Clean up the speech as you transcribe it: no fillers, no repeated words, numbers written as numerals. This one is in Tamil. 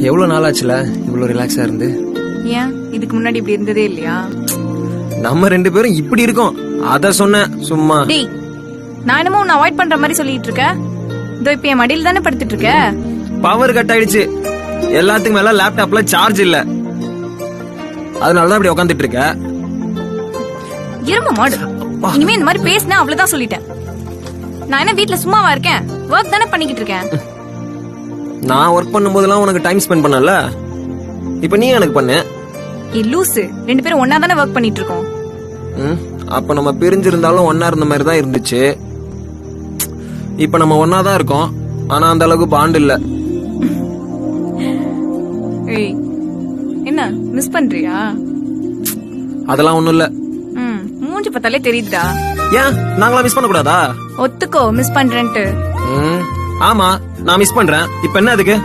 எவ்வளவு நாள் ஆச்சுல இவ்வளவு ரிலாக்ஸா இருந்து? ஏன் இதுக்கு முன்னாடி இப்படி இருந்ததே இல்லையா? நம்ம 2 பேரும் இப்படி இருக்கோம் அத சொன்னேன் சும்மா. டேய், நான் என்னமோ உன்னை அவாய்ட் பண்ற மாதிரி சொல்லிட்டு இருக்க. இதோ இப்ப என் மடியில தானே படுத்துட்டு இருக்க. பவர் கட் ஆயிடுச்சு. எல்லாத்துக்கும் மேல லேப்டாப்ல சார்ஜ் இல்ல, அதனாலதான் இப்படி உட்காந்துட்டு இருக்க. இரும மாடு, இனிமே இந்த மாதிரி பேசினா அவ்வளவுதான் சொல்லிட்டேன். நான் என்ன வீட்ல சும்மாவா இருக்கேன்? ஒர்க் தானே பண்ணிக்கிட்டு இருக்கேன். நான் ஒர்க் பண்ணும் போதெல்லாம் உனக்கு டைம் ஸ்பெண்ட் பண்ணல, இப்ப நீ எனக்கு பண்ணு. ஏ லூசு, 2 பேரும் ஒன்னா தானே ஒர்க் பண்ணிட்டு இருக்கோம். அப்ப நம்ம பிரிஞ்சிருந்தாலும் ஒன்னா இருந்த மாதிரி தான் இருந்துச்சு. இப்ப நம்ம ஒன்னா தான் இருக்கோம், ஆனா அந்த அளவுக்கு பாண்ட் இல்ல. ஏய், என்ன மிஸ் பண்றியா? அதெல்லாம் ஒண்ணும் இல்ல. மூஞ்சி பார்த்தாலே தெரியுதுடா. ஏன் நாங்களா மிஸ் பண்ண கூடாதா? ஒத்துக்கோ மிஸ் பண்றேன்ட்டு. ஆமா நான் மிஸ் பண்றேன், இப்ப என்ன அதுக்கு?